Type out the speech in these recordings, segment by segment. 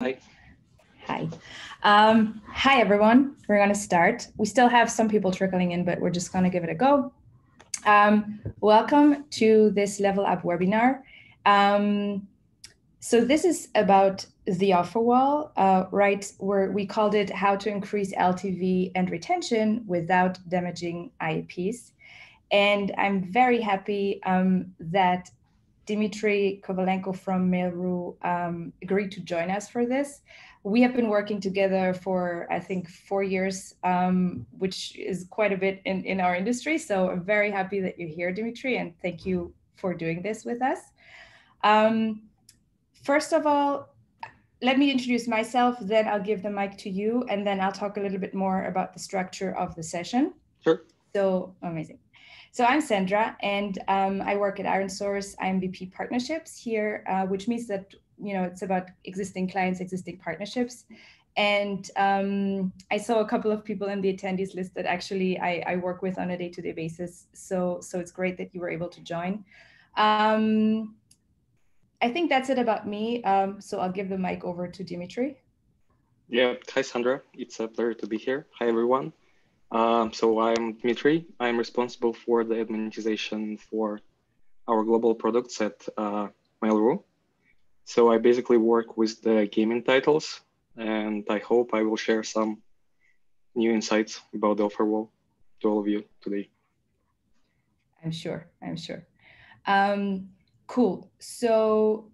Hi. Hi. Hi, everyone. We're going to start. We still have some people trickling in, but we're just going to give it a go. Welcome to this Level Up webinar. So this is about the Offerwall, right, where we called it How to Increase LTV and Retention Without Damaging IAPs. And I'm very happy that Dmitry Kovalenko from Mail.ru agreed to join us for this. We have been working together for, I think, 4 years, which is quite a bit in our industry. So I'm very happy that you're here, Dmitry, and thank you for doing this with us. First of all, let me introduce myself, then I'll give the mic to you, and then I'll talk a little bit more about the structure of the session. Sure. So amazing. So I'm Sandra, and I work at ironSource. I'm VP Partnerships here, which means that it's about existing clients, existing partnerships. And I saw a couple of people in the attendees list that actually I work with on a day-to-day basis. So it's great that you were able to join. I think that's it about me. So I'll give the mic over to Dmitry. Yeah. Hi, Sandra. It's a pleasure to be here. Hi, everyone. So I'm Dmitry. I'm responsible for the monetization for our global products at Mail.ru. So I basically work with the gaming titles, and I hope I will share some new insights about the Offerwall to all of you today. I'm sure. Cool. So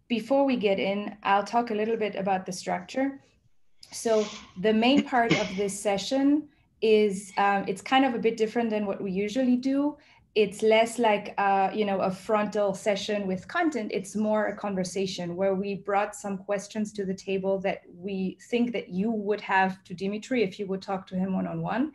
before we get in, I'll talk a little bit about the structure. So the main part of this session is it's kind of a bit different than what we usually do. It's less like a frontal session with content. It's more a conversation where we brought some questions to the table that we think that you would have to Dmitry if you would talk to him one-on-one.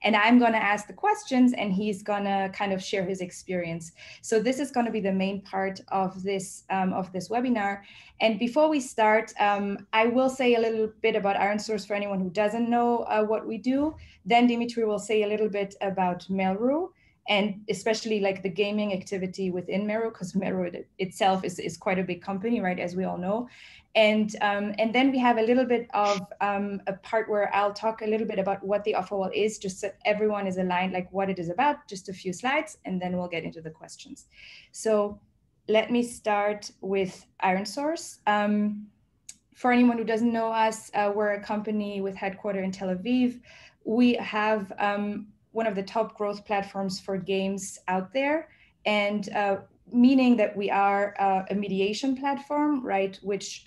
And I'm going to ask the questions and he's going to kind of share his experience. So this is going to be the main part of this webinar. And before we start, I will say a little bit about ironSource for anyone who doesn't know what we do. Then Dmitry will say a little bit about Mail.ru, and especially like the gaming activity within Mail.ru, because Mail.ru itself is quite a big company, right, as we all know. And then we have a little bit of a part where I'll talk a little bit about what the Offerwall is, just so everyone is aligned, like what it is about, just a few slides, and then we'll get into the questions. So let me start with ironSource. For anyone who doesn't know us, we're a company with headquarters in Tel Aviv. We have one of the top growth platforms for games out there, and meaning that we are a mediation platform, right, which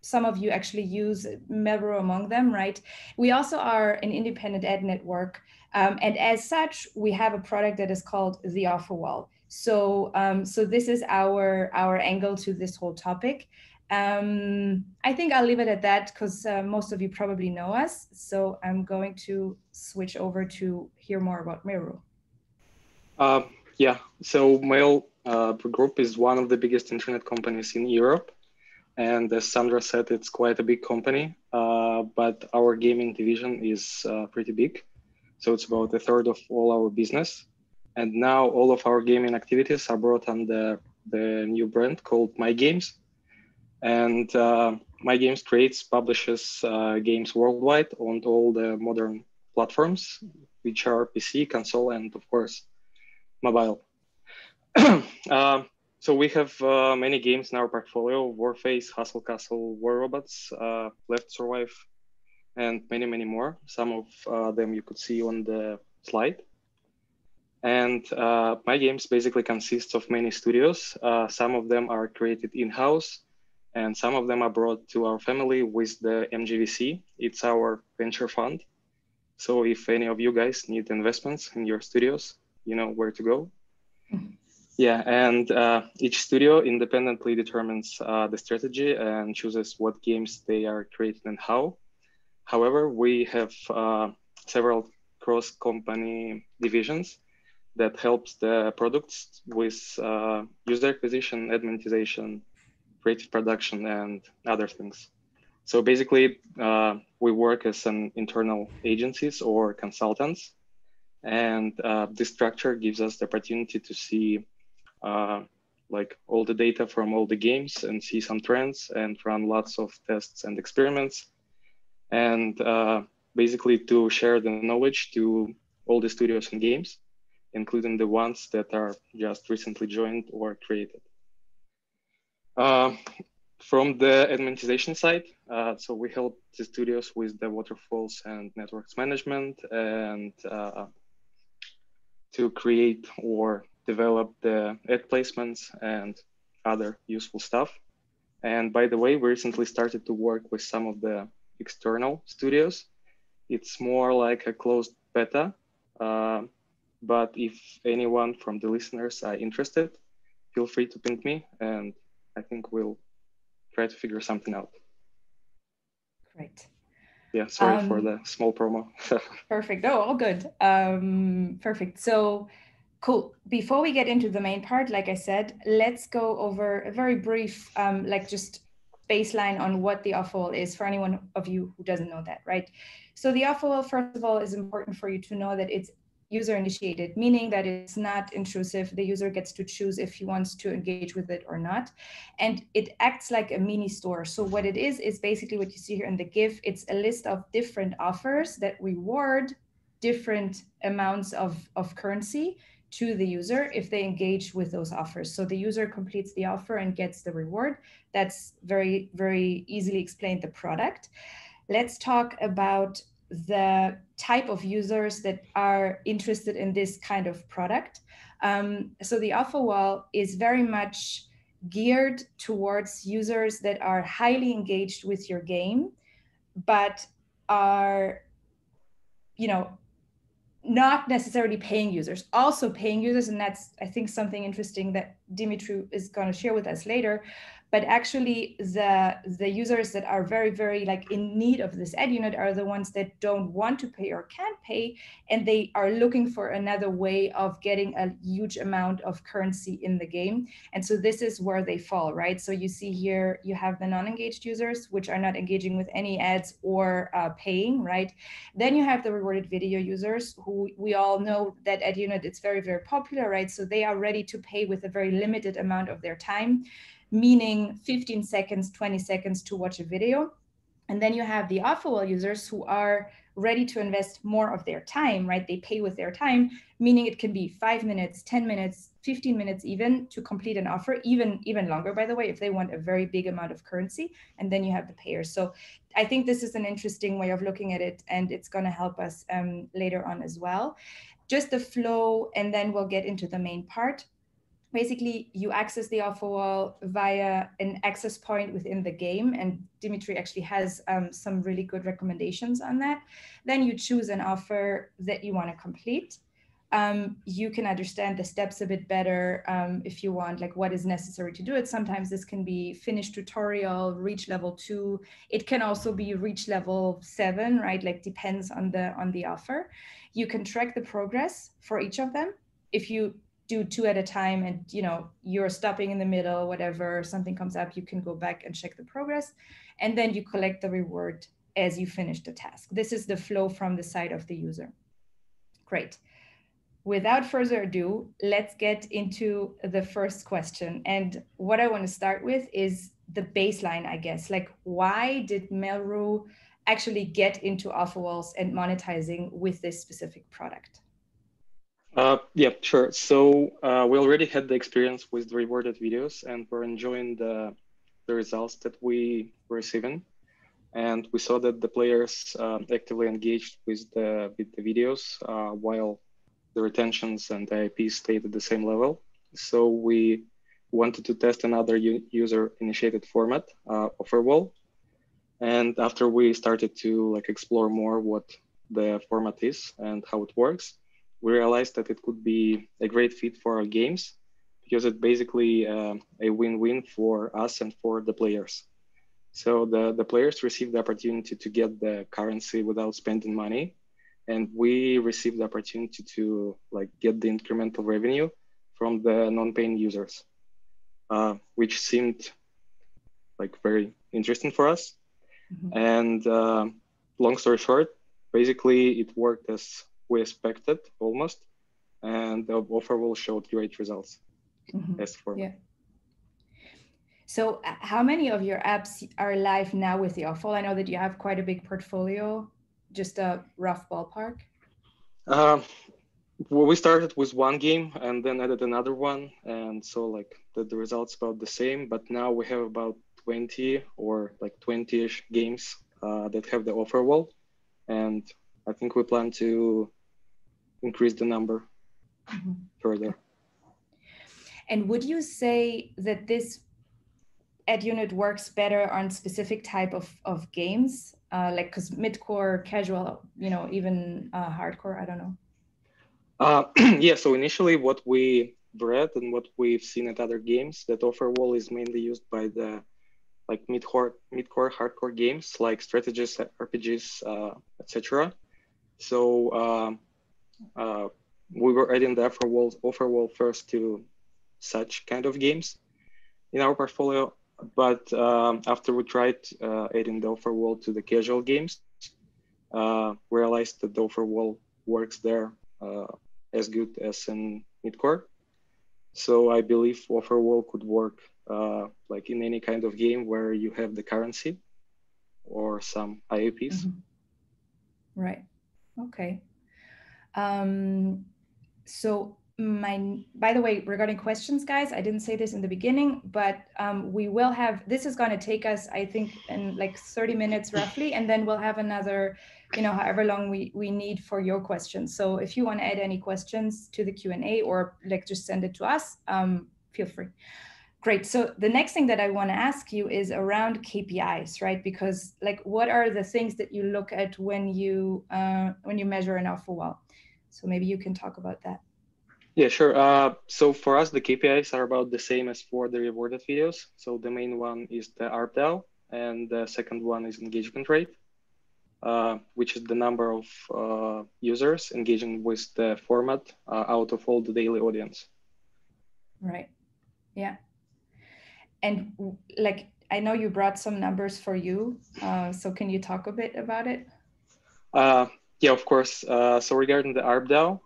some of you actually use, Mail.ru among them, right? We also are an independent ad network, and as such, we have a product that is called the Offerwall. So this is our angle to this whole topic. I think I'll leave it at that because most of you probably know us. So I'm going to switch over to hear more about Mail.ru. Yeah, so Mail.ru Group is one of the biggest internet companies in Europe. And as Sandra said, it's quite a big company, but our gaming division is pretty big. So it's about a third of all our business. And now all of our gaming activities are brought under the new brand called My Games. And My Games creates, publishes games worldwide on all the modern platforms, which are PC, console, and of course, mobile. So we have many games in our portfolio: Warface, Hustle Castle, WarRobots, Left Survive, and many, many more. Some of them you could see on the slide. And My Games basically consists of many studios. Some of them are created in-house, and some of them are brought to our family with the MGVC. It's our venture fund. So if any of you guys need investments in your studios, you know where to go. Yeah, and each studio independently determines the strategy and chooses what games they are creating and how. However, we have several cross-company divisions that helps the products with user acquisition, ad monetization, creative production, and other things. So basically, we work as an internal agencies or consultants, and this structure gives us the opportunity to see like all the data from all the games and see some trends and run lots of tests and experiments, and basically to share the knowledge to all the studios and games, including the ones that are just recently joined or created. From the monetization side, so we help the studios with the waterfalls and networks management, and to create or develop the ad placements and other useful stuff. And by the way, we recently started to work with some of the external studios. It's more like a closed beta, but if anyone from the listeners are interested, feel free to ping me, and I think we'll try to figure something out. Great. Yeah, sorry for the small promo. Perfect. Oh, all good. Perfect. So cool. Before we get into the main part, like I said, let's go over a very brief, like just baseline on what the Offerwall is for anyone of you who doesn't know that, right? So the Offerwall, first of all, is important for you to know that it's user initiated, meaning that it's not intrusive. The user gets to choose if he wants to engage with it or not. And it acts like a mini store. So what it is basically what you see here in the GIF. It's a list of different offers that reward different amounts of currency to the user if they engage with those offers. So the user completes the offer and gets the reward. That's very, very easily explained, the product. Let's talk about the type of users that are interested in this kind of product. So the Offerwall is very much geared towards users that are highly engaged with your game, but are, you know, not necessarily paying users, also paying users. And that's, I think, something interesting that Dmitry is going to share with us later. But actually the users that are very, very like in need of this ad unit are the ones that don't want to pay or can't pay, and they are looking for another way of getting a huge amount of currency in the game. And so this is where they fall, right? So you see here, you have the non-engaged users, which are not engaging with any ads or paying, right? Then you have the rewarded video users, who we all know that ad unit, it's very, very popular, right? So they are ready to pay with a very limited amount of their time, meaning 15 seconds, 20 seconds to watch a video. And then you have the Offerwall users who are ready to invest more of their time, right? They pay with their time, meaning it can be 5 minutes, 10 minutes, 15 minutes even to complete an offer, even longer, by the way, if they want a very big amount of currency. And then you have the payers. So I think this is an interesting way of looking at it, and it's going to help us later on as well. Just the flow, and then we'll get into the main part. Basically, you access the Offerwall via an access point within the game, and Dmitry actually has some really good recommendations on that. Then you choose an offer that you want to complete. You can understand the steps a bit better if you want, like what is necessary to do it. Sometimes this can be finish tutorial, reach level 2. It can also be reach level 7, right? Like depends on the offer. You can track the progress for each of them. If you do 2 at a time and you're stopping in the middle, whatever, something comes up, you can go back and check the progress, and then you collect the reward as you finish the task. This is the flow from the side of the user. Great. Without further ado, let's get into the first question. And what I want to start with is the baseline, I guess. Like, why did Melru actually get into Offerwalls and monetizing with this specific product? Yeah, sure. So we already had the experience with the rewarded videos, and we're enjoying the results that we were receiving. And we saw that the players actively engaged with the videos while the retentions and the IAPs stayed at the same level. So we wanted to test another user-initiated format, Offerwall. And after we started to explore more what the format is and how it works, we realized that it could be a great fit for our games, because it's basically a win-win for us and for the players. So the players receive the opportunity to get the currency without spending money, and we receive the opportunity to get the incremental revenue from the non-paying users, which seemed very interesting for us. Mm-hmm. And long story short, basically it worked as we expected almost, and the Offerwall showed great results. Mm-hmm. As for yeah. So how many of your apps are live now with the Offerwall? I know that you have quite a big portfolio, just a rough ballpark. Well, we started with one game and then added another one, and so like the results about the same. But now we have about 20 or like 20-ish games that have the offer wall, and I think we plan to increase the number further. And would you say that this ad unit works better on specific type of games, like because mid-core, casual, even hardcore? I don't know. Yeah, so initially what we read and what we've seen at other games, that offer wall is mainly used by the like mid-core, hardcore games like strategies, RPGs, etc. So we were adding the offer wall first to such kind of games in our portfolio, but after we tried adding the offer wall to the casual games, realized that the offer wall works there as good as in midcore. So I believe Offerwall could work like in any kind of game where you have the currency or some IAPs. Right. Okay. So by the way, regarding questions, guys, I didn't say this in the beginning, but we will have, this is going to take us, I think, in like 30 minutes roughly, and then we'll have another, however long we need for your questions. So if you want to add any questions to the Q&A or like just send it to us, feel free. Great. So the next thing that I want to ask you is around KPIs, right? Because like, what are the things that you look at when you measure an offer wall? So maybe you can talk about that. Yeah, sure. So for us, the KPIs are about the same as for the rewarded videos. So the main one is the ARPDAU, and the second one is engagement rate, which is the number of users engaging with the format out of all the daily audience. Right. Yeah. And like, I know you brought some numbers for you. So can you talk a bit about it? Yeah, of course. So regarding the ARPDAU,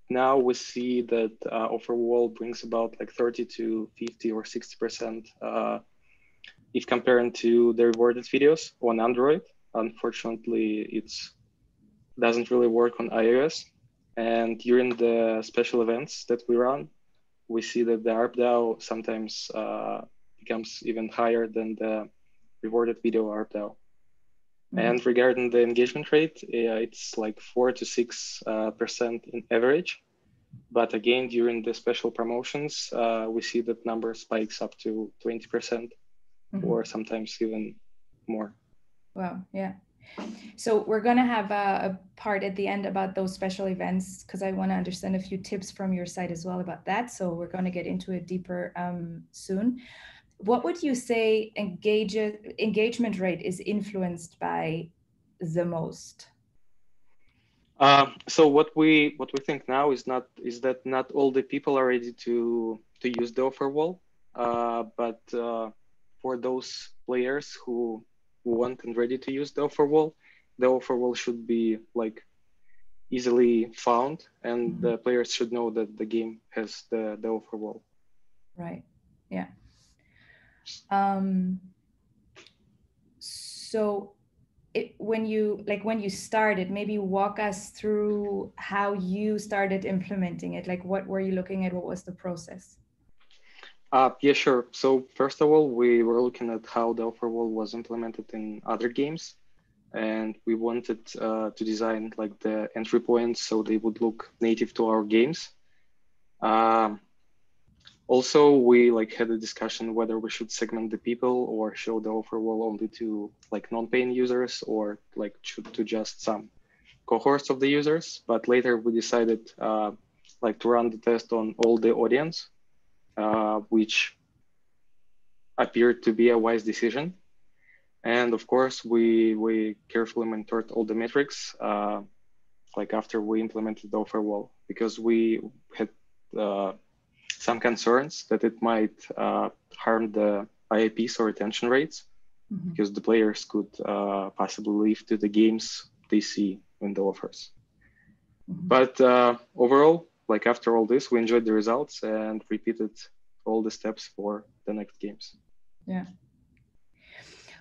now we see that Offerwall brings about like 30 to 50 or 60% if comparing to the rewarded videos on Android. Unfortunately, it doesn't really work on iOS. And during the special events that we run, we see that the ARPDAU sometimes becomes even higher than the rewarded video ARPDAU. And regarding the engagement rate, it's like 4 to 6% in average. But again, during the special promotions, we see that number spikes up to 20% or sometimes even more. Wow, yeah. So we're going to have a part at the end about those special events, because I want to understand a few tips from your side as well about that. So we're going to get into it deeper soon. What would you say engagement rate is influenced by the most? So what we think now is that not all the people are ready to use the offer wall, but for those players who want and ready to use the offer wall should be like easily found, and the players should know that the game has the offer wall. Right. Yeah. So when you started, maybe walk us through how you started implementing it. Like, what were you looking at? What was the process? Yeah, sure. So first of all, we were looking at how the offer wall was implemented in other games, and we wanted to design like the entry points so they would look native to our games. Also, we like had a discussion whether we should segment the people or show the offer wall only to like non-paying users or like to just some cohorts of the users. But later we decided like to run the test on all the audience, which appeared to be a wise decision. And of course, we carefully monitored all the metrics like after we implemented the offer wall, because we had some concerns that it might harm the IAPs or retention rates, because the players could possibly leave to the games they see in the offers. But overall, like after all this, we enjoyed the results and repeated all the steps for the next games. Yeah.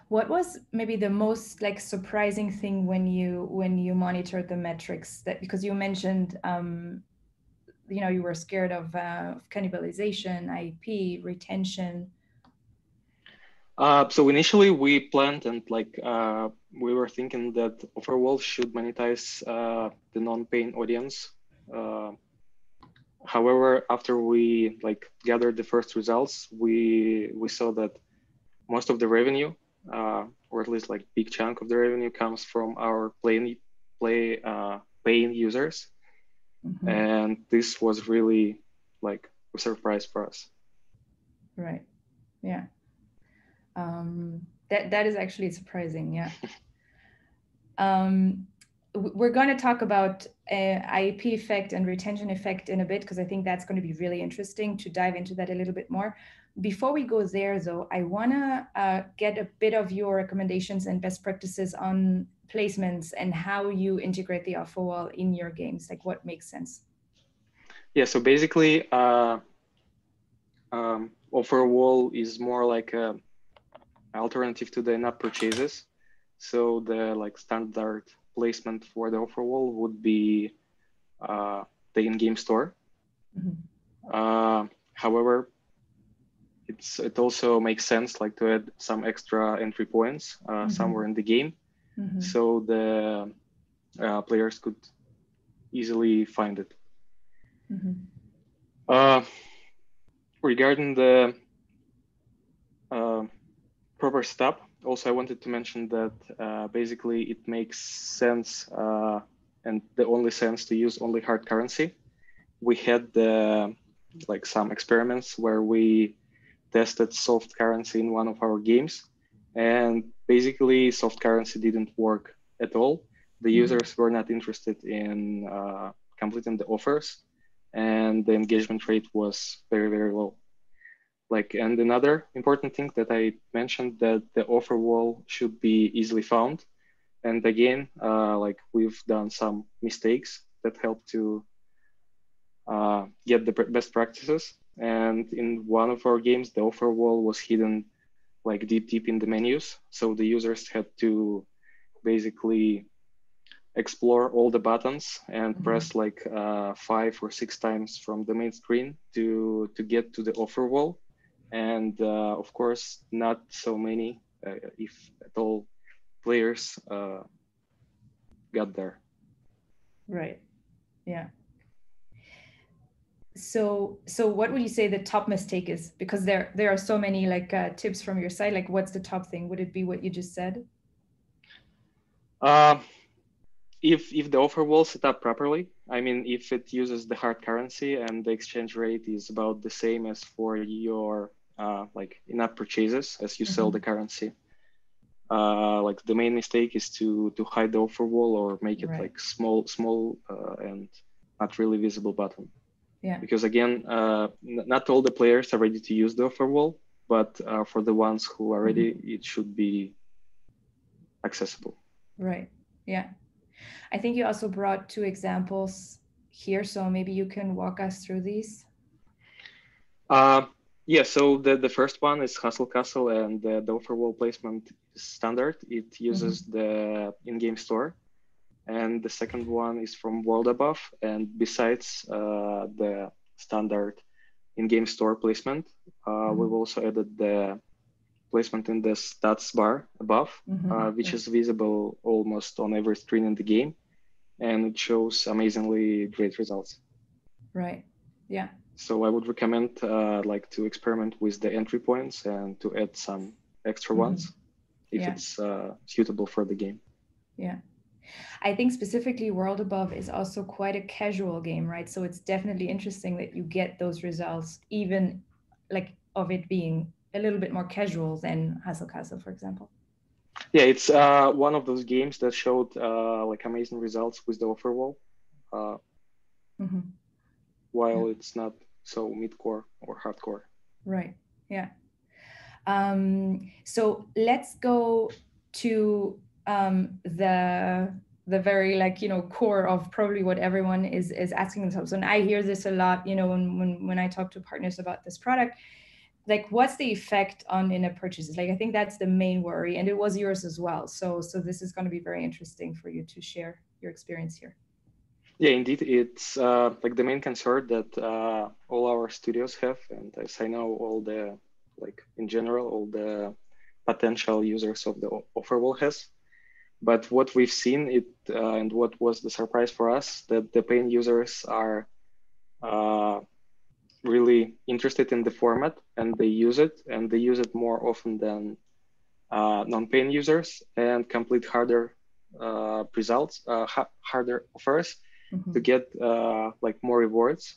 What was maybe the most like surprising thing when you monitored the metrics, that because you mentioned you were scared of cannibalization, IAP, retention. So initially we planned and we were thinking that Offerwall should monetize the non-paying audience. However, after we gathered the first results, we saw that most of the revenue, or at least big chunk of the revenue, comes from our paying users, Mm-hmm. and this was really a surprise for us. Right. Yeah. That is actually surprising. Yeah. We're going to talk about IAP effect and retention effect in a bit, because I think that's going to be really interesting to dive into that a little bit more. Before we go there, though, I want to get a bit of your recommendations and best practices on placements and how you integrate the offer wall in your games, like what makes sense. Yeah, so basically, offer wall is more like a alternative to the InApp Purchases. So the standard placement for the offer wall would be the in-game store. Mm-hmm. However, it also makes sense to add some extra entry points Mm-hmm. somewhere in the game, mm-hmm. so the players could easily find it. Mm-hmm. Regarding the proper setup, also I wanted to mention that basically it makes sense and the only sense to use only hard currency. We had some experiments where we tested soft currency in one of our games, and basically soft currency didn't work at all. The users were not interested in completing the offers, and the engagement rate was very, very low. And another important thing that I mentioned, that the offer wall should be easily found. And again, we've done some mistakes that help to get the best practices. And in one of our games, the offer wall was hidden deep in the menus. So the users had to basically explore all the buttons and press 5 or 6 times from the main screen to get to the offer wall. And of course, not so many, if at all, players got there. Right. Yeah. So what would you say the top mistake is? Because there are so many tips from your side. What's the top thing? Would it be what you just said? If the offer wall set up properly, I mean, if it uses the hard currency and the exchange rate is about the same as for your in-app purchases as you sell the currency, the main mistake is to hide the offer wall or make it small and not really visible button. Yeah. Because again, not all the players are ready to use the offer wall, but for the ones who are ready, it should be accessible. Right. Yeah. I think you also brought 2 examples here, so maybe you can walk us through these. Yeah, so the first one is Hustle Castle, and the offer wall placement is standard. It uses the in-game store. And the second one is from World Above. And besides the standard in-game store placement, we've also added the placement in the stats bar above, which is visible almost on every screen in the game. And it shows amazingly great results. Right. Yeah. So I would recommend to experiment with the entry points and to add some extra ones if it's suitable for the game. Yeah. I think specifically World Above is also quite a casual game, right? So it's definitely interesting that you get those results, even of it being a little bit more casual than Hustle Castle, for example. Yeah, it's one of those games that showed amazing results with the offer wall, while it's not so mid-core or hardcore. Right. Yeah. So let's go to the the very like, core of probably what everyone is asking themselves. And I hear this a lot, when I talk to partners about this product, like what's the effect on in-app purchases? Like, I think that's the main worry, and it was yours as well. So this is going to be very interesting for you to share your experience here. Yeah, indeed, it's like the main concern that all our studios have, and as I know, all the in general, all the potential users of the Offerwall has. But what we've seen and what was the surprise for us, that the paying users are really interested in the format, and they use it more often than non-paying users, and complete harder results, harder offers to get more rewards.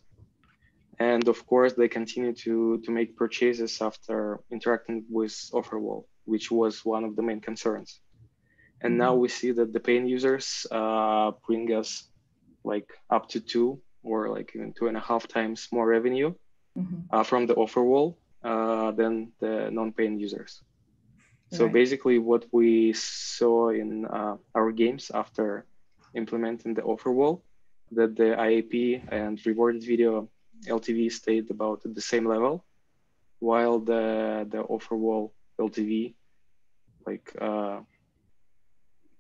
And of course, they continue to make purchases after interacting with Offerwall, which was one of the main concerns. And now we see that the paying users bring us up to 2 or even 2.5 times more revenue from the Offerwall than the non-paying users. So basically, what we saw in our games after implementing the Offerwall, that the IAP and rewarded video LTV stayed about at the same level, while the Offerwall LTV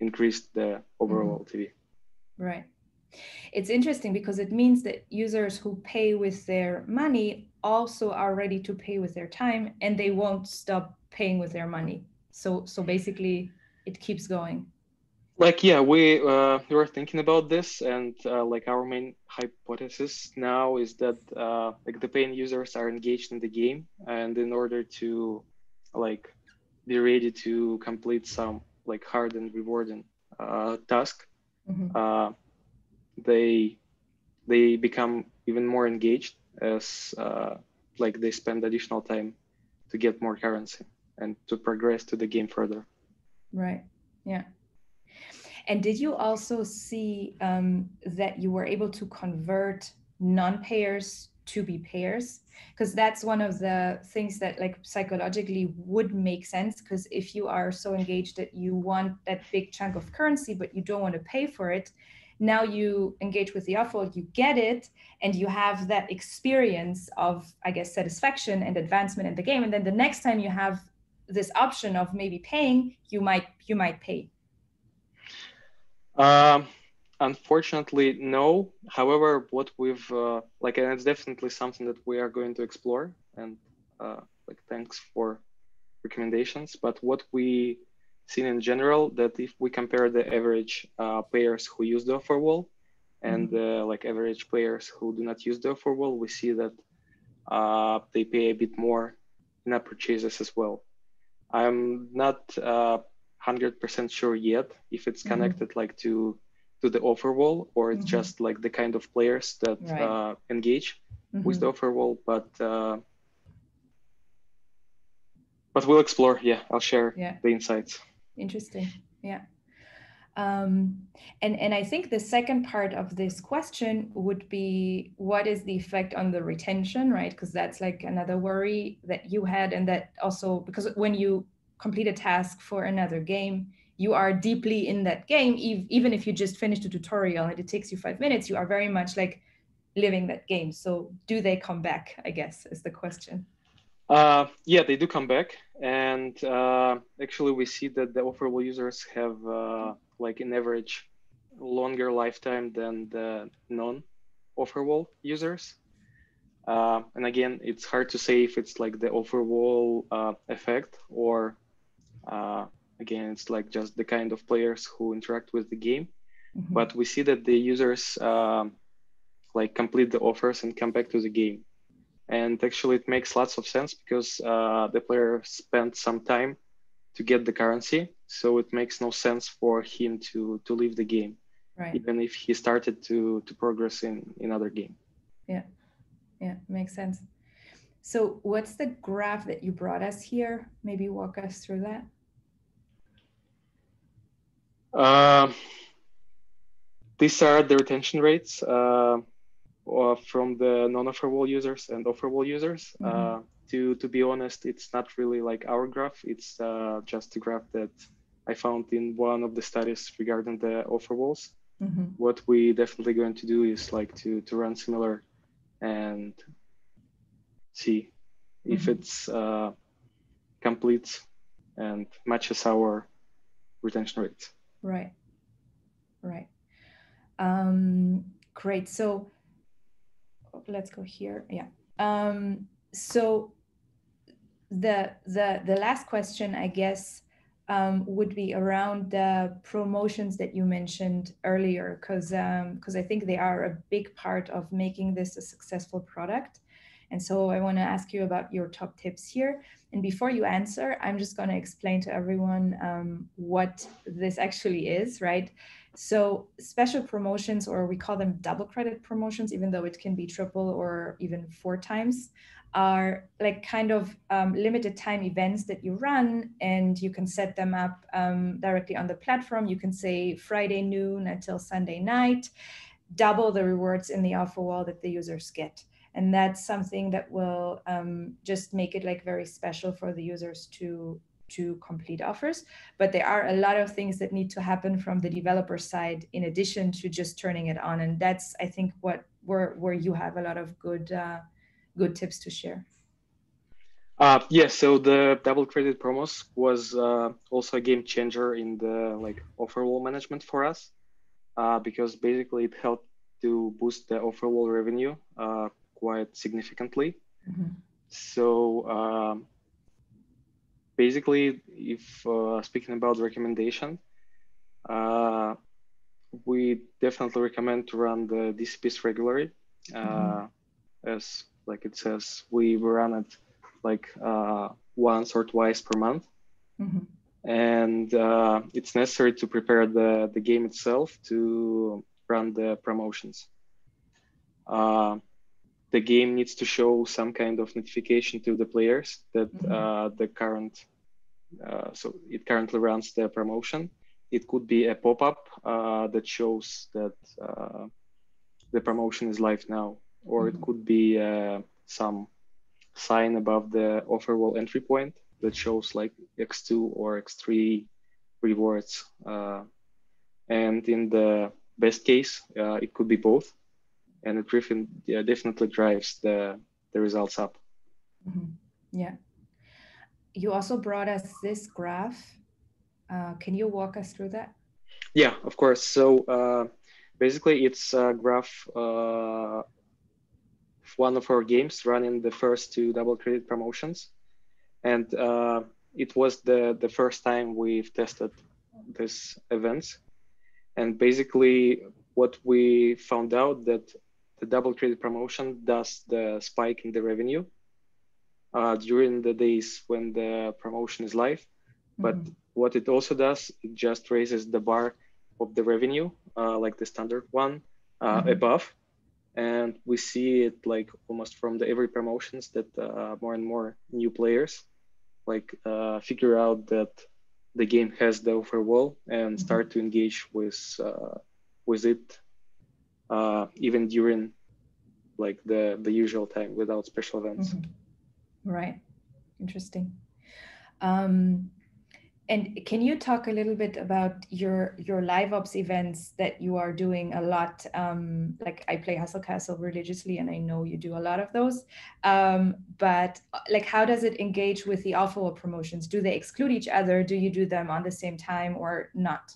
increased the overall LTV. Right. It's interesting because it means that users who pay with their money also are ready to pay with their time, and they won't stop paying with their money. So basically, it keeps going. Yeah, we were thinking about this, and our main hypothesis now is that the paying users are engaged in the game, and in order to be ready to complete some hard and rewarding task, they become even more engaged as they spend additional time to get more currency and to progress to the game further. Right. Yeah. And did you also see that you were able to convert non-payers to be payers? Because that's one of the things that psychologically would make sense, because if you are so engaged that you want that big chunk of currency, but you don't want to pay for it, now you engage with the offer, you get it, and you have that experience of, I guess, satisfaction and advancement in the game. And then the next time you have this option of maybe paying, you might pay. Unfortunately, no. However, what we've and it's definitely something that we are going to explore. And thanks for recommendations. But what we seen in general, that if we compare the average players who use the Offerwall and average players who do not use the Offerwall, we see that they pay a bit more in-app purchases as well. I'm not 100% sure yet if it's connected to the Offerwall, or it's just the kind of players that engage with the Offerwall, but we'll explore. Yeah, I'll share the insights. Interesting. Yeah. And I think the second part of this question would be, what is the effect on the retention, right? Because that's another worry that you had, and that also, because when you complete a task for another game, you are deeply in that game. Even if you just finished a tutorial and it takes you 5 minutes, you are very much living that game. So do they come back, I guess, is the question. Yeah, they do come back. And actually, we see that the Offerwall users have an average longer lifetime than the non-Offerwall users. And again, it's hard to say if it's the Offerwall effect, or again, it's just the kind of players who interact with the game. But we see that the users complete the offers and come back to the game. And actually, it makes lots of sense, because the player spent some time to get the currency. So it makes no sense for him to leave the game, even if he started to progress in other game. Yeah, makes sense. So what's the graph that you brought us here? Maybe walk us through that. These are the retention rates from the non-Offerwall users and Offerwall users. To be honest, it's not really our graph. It's just a graph that I found in one of the studies regarding the Offerwalls. Mm-hmm. What we definitely going to do is like to run similar and see if it's complete and matches our retention rates. Right. Right. Great. So let's go here. Yeah. So the last question, I guess, would be around the promotions that you mentioned earlier, because I think they are a big part of making this a successful product. And so I want to ask you about your top tips here. And before you answer, I'm just going to explain to everyone what this actually is, right? So special promotions, or we call them double credit promotions, even though it can be triple or even 4 times, are like kind of limited time events that you run, and you can set them up directly on the platform. You can say Friday noon until Sunday night, double the rewards in the offer wall that the users get. And that's something that will just make it like very special for the users to complete offers. But there are a lot of things that need to happen from the developer side in addition to just turning it on. And that's, I think, where you have a lot of good tips to share. Yes, so the double credit promos was also a game changer in the like offer wall management for us, because basically it helped to boost the offer wall revenue quite significantly. Mm-hmm. So basically, if speaking about recommendation, we definitely recommend to run the DCPs regularly. As like it says, we run it like once or twice per month. And it's necessary to prepare the game itself to run the promotions. The game needs to show some kind of notification to the players that so it currently runs the promotion. It could be a pop-up that shows that the promotion is live now, or it could be some sign above the offer wall entry point that shows like X2 or X3 rewards. And in the best case, it could be both. And it definitely drives the results up. Yeah. You also brought us this graph. Can you walk us through that? Yeah, of course. So basically, it's a graph of one of our games running the first 2 double credit promotions. And it was the first time we've tested these events. And basically, what we found out that the double credit promotion does the spike in the revenue during the days when the promotion is live. But what it also does, it just raises the bar of the revenue, like the standard one, above. And we see it like almost from the every promotions that more and more new players like figure out that the game has the offer wall and start to engage with it even during like the usual time without special events. Right. Interesting. And can you talk a little bit about your live ops events that you are doing a lot? Like I play Hustle Castle religiously, and I know you do a lot of those. But like, how does it engage with the offer promotions? Do they exclude each other? Do you do them on the same time or not?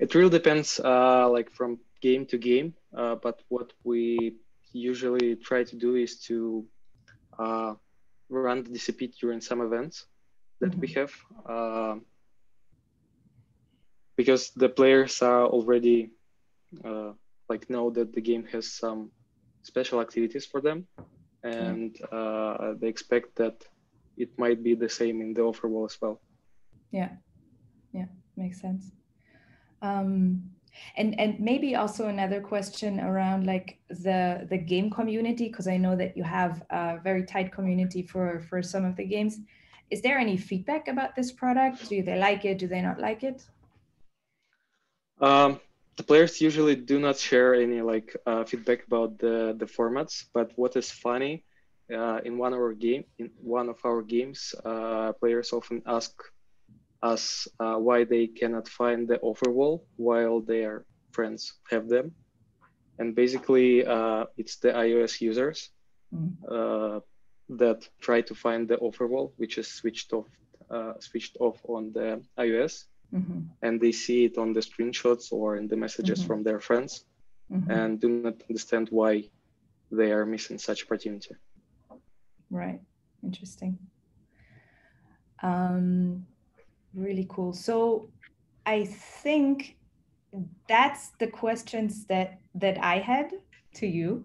It really depends, like from game to game. But what we usually try to do is to run the DCP during some events that we have, because the players are already like know that the game has some special activities for them, and they expect that it might be the same in the offer wall as well. Yeah, makes sense. And maybe also another question around like the game community, because I know that you have a very tight community for some of the games. Is there any feedback about this product? Do they like it? Do they not like it? The players usually do not share any like feedback about the formats. But what is funny, in one of our games, players often ask us why they cannot find the offer wall while their friends have them. And basically, it's the iOS users that try to find the offer wall, which is switched off on the iOS, and they see it on the screenshots or in the messages from their friends, and do not understand why they are missing such opportunity. Right. Interesting. Really cool. So I think that's the questions that I had to you.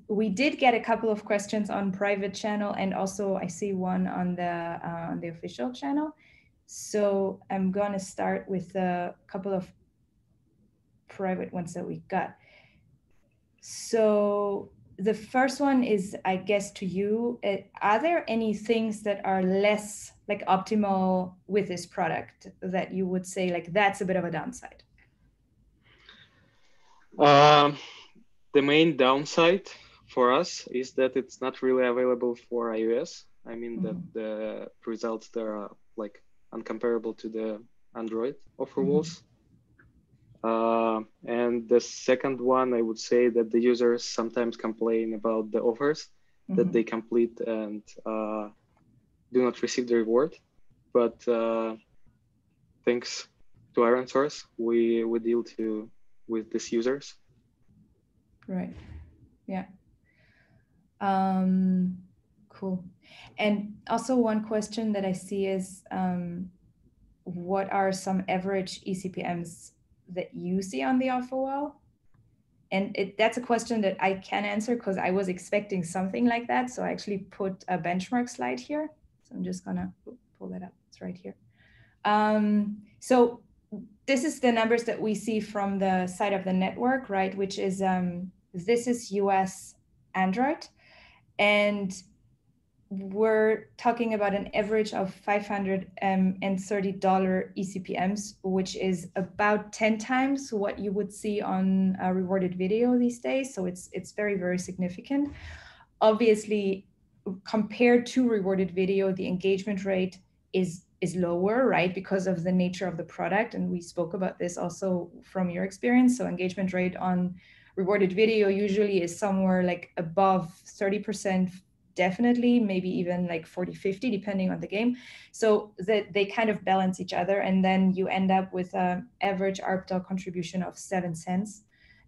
We did get a couple of questions on private channel, and also I see one on the official channel. So I'm gonna start with a couple of private ones that we got. So the first one is, I guess, to you. Are there any things that are less like optimal with this product that you would say like that's a bit of a downside? The main downside for us is that it's not really available for iOS. I mean that the results there are like uncomparable to the Android Offerwalls. And the second one, I would say that the users sometimes complain about the offers that they complete and do not receive the reward. But thanks to ironSource, we deal with these users. Right. Yeah. Cool. And also one question that I see is, what are some average eCPMs that you see on the Offerwall? And that's a question that I can answer because I was expecting something like that. So I actually put a benchmark slide here. So I'm just gonna pull that up. It's right here. So this is the numbers that we see from the side of the network, right? Which is, this is US Android. And we're talking about an average of $530 eCPMs, which is about 10 times what you would see on a rewarded video these days. So it's very, very significant. Obviously, compared to rewarded video, the engagement rate is lower, right? Because of the nature of the product. And we spoke about this also from your experience. So engagement rate on rewarded video usually is somewhere like above 30%, definitely, maybe even like 40, 50, depending on the game. So that they kind of balance each other. And then you end up with an average ARPDAU contribution of 7 cents.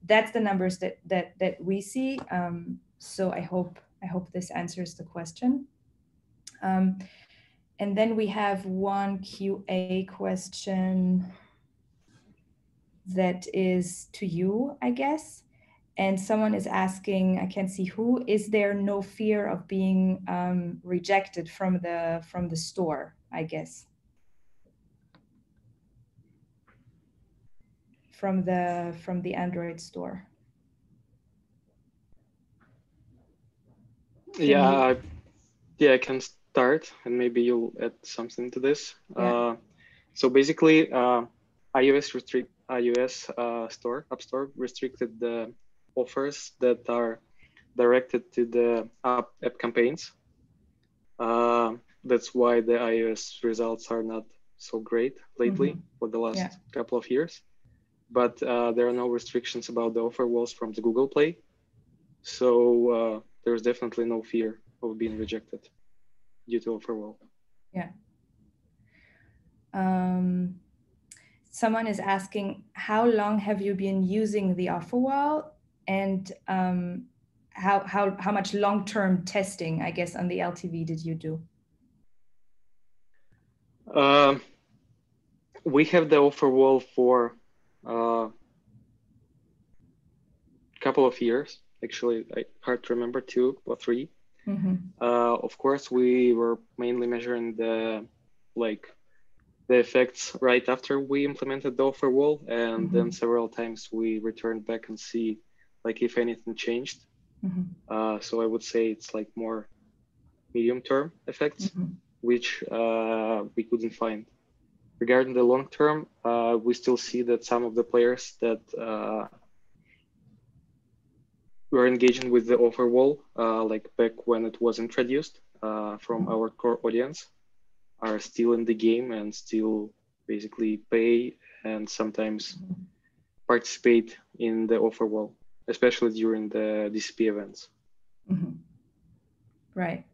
That's the numbers that we see. So I hope this answers the question. And then we have one QA question that is to you, I guess. And someone is asking, I can't see who, is there no fear of being rejected from the store, I guess? From the Android store. Yeah, I can start, and maybe you'll add something to this. Yeah. So basically, iOS App Store restricted the offers that are directed to the app campaigns. That's why the iOS results are not so great lately for the last couple of years. But there are no restrictions about the offer walls from the Google Play. So there's definitely no fear of being rejected due to Offerwall. Yeah. Someone is asking, how long have you been using the Offerwall, and how much long-term testing, I guess, on the LTV did you do? We have the Offerwall for a couple of years. Actually, hard to remember, 2 or 3. Of course, we were mainly measuring the effects right after we implemented the Offerwall, and then several times we returned back and see if anything changed. So I would say it's more medium-term effects, which we couldn't find. Regarding the long-term, we still see that some of the players that were engaging with the Offerwall, back when it was introduced from our core audience, are still in the game and still basically pay and sometimes participate in the offer wall, especially during the DCP events. Right.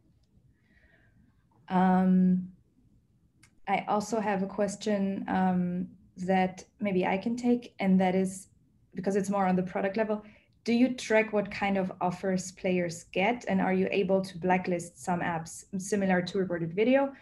I also have a question that maybe I can take, and that is because it's more on the product level. Do you track what kind of offers players get, and are you able to blacklist some apps similar to Rewarded Video?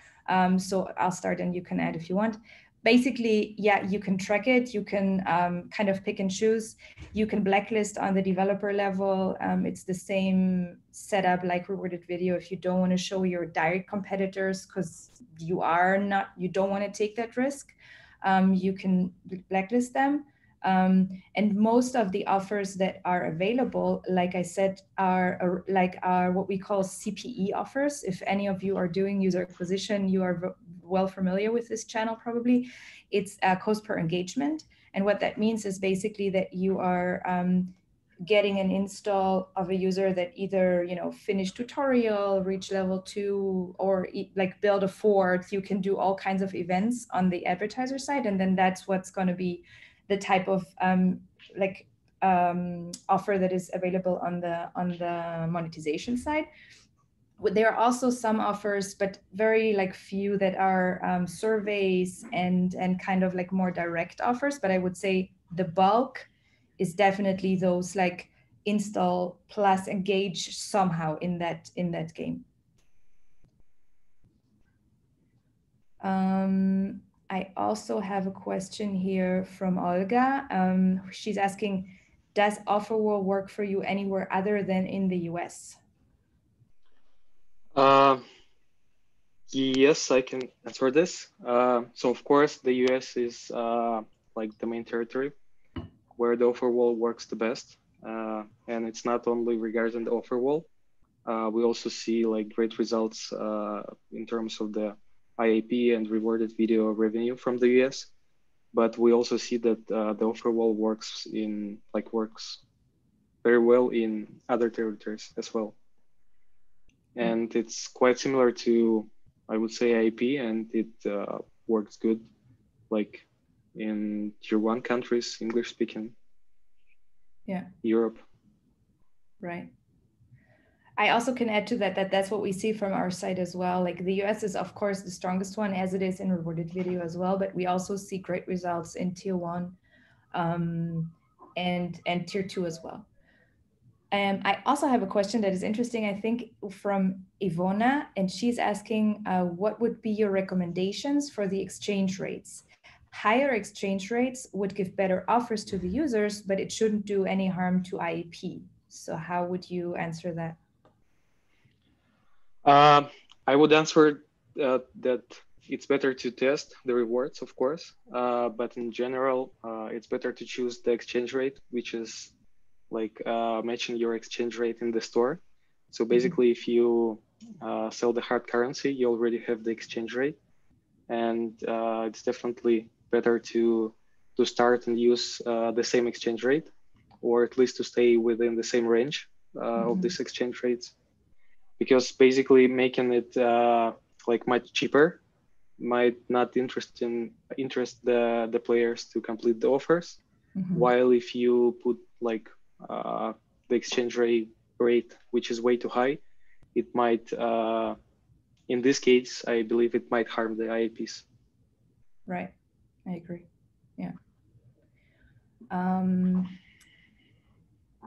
So I'll start and you can add if you want. Basically, yeah, you can track it. You can kind of pick and choose. You can blacklist on the developer level. It's the same setup like Rewarded Video. If you don't want to show your direct competitors because you don't want to take that risk, you can blacklist them. And most of the offers that are available, like I said, are what we call CPE offers. If any of you are doing user acquisition, you are well familiar with this channel probably. It's cost per engagement. And what that means is basically that you are getting an install of a user that either finished tutorial, reach level 2, or like build a fort. You can do all kinds of events on the advertiser side, and then that's what's going to be the type of offer that is available on the monetization side. There are also some offers, but very few that are surveys and kind of more direct offers. But I would say the bulk is definitely those install plus engage somehow in that game. I also have a question here from Olga. She's asking, does Offerwall work for you anywhere other than in the US? Yes, I can answer this. So of course, the US is the main territory where the Offerwall works the best. And it's not only regarding the Offerwall. We also see great results in terms of the IAP and rewarded video revenue from the US. But we also see that the Offerwall works very well in other territories as well. And it's quite similar to, I would say, IAP, and it works good in tier 1 countries, English speaking. Yeah. Europe. Right. I also can add to that's what we see from our side as well. The US is of course the strongest one, as it is in rewarded video as well, but we also see great results in tier 1 and tier 2 as well. I also have a question that is interesting, I think, from Ivona, and she's asking, what would be your recommendations for the exchange rates? Higher exchange rates would give better offers to the users, but it shouldn't do any harm to IAP. So how would you answer that? I would answer that it's better to test the rewards, of course, but in general, it's better to choose the exchange rate, which is matching your exchange rate in the store. So basically, if you sell the hard currency, you already have the exchange rate, and it's definitely better to start and use the same exchange rate, or at least to stay within the same range of these exchange rates, because basically making it much cheaper might not interest the players to complete the offers. While if you put the exchange rate which is way too high, it might in this case, I believe it might harm the IAPs. Right, I agree. Yeah.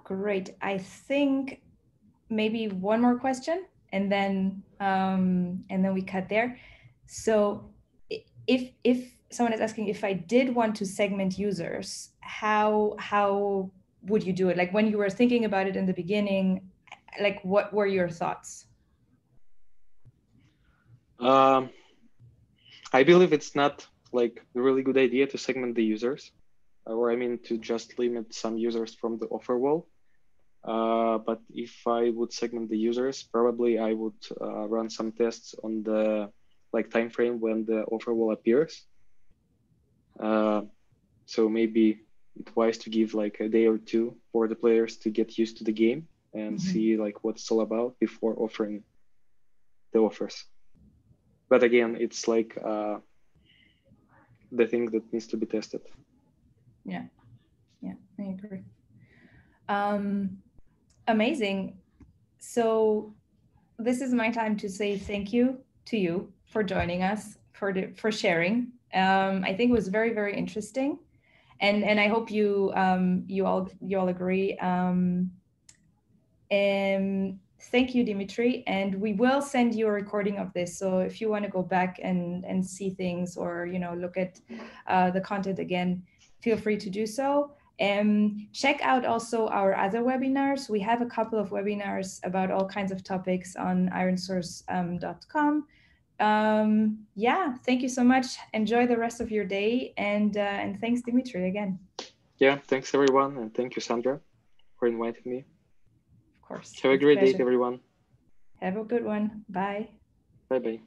Great. I think maybe one more question, and then we cut there. So if someone is asking, if I did want to segment users, how would you do it? When you were thinking about it in the beginning, what were your thoughts? I believe it's not a really good idea to segment the users, or I mean to just limit some users from the offer wall. But if I would segment the users, probably I would run some tests on the time frame when the offer wall appears. So maybe it's wise to give a day or two for the players to get used to the game and see what it's all about before offering the offers. But again, it's like the thing that needs to be tested. Yeah, I agree. Amazing. So this is my time to say thank you to you for joining us, for sharing. I think it was very, very interesting, and I hope you all agree. Thank you, Dmitry, and we will send you a recording of this. So if you want to go back and see things, or look at the content again, feel free to do so. Check out also our other webinars. We have a couple of webinars about all kinds of topics on ironsource.com. Yeah, thank you so much. Enjoy the rest of your day, and thanks, Dmitry, again. Yeah, thanks everyone, and thank you, Sandra, for inviting me. Of course. Have a great day, everyone. Have a good one. Bye. Bye-bye.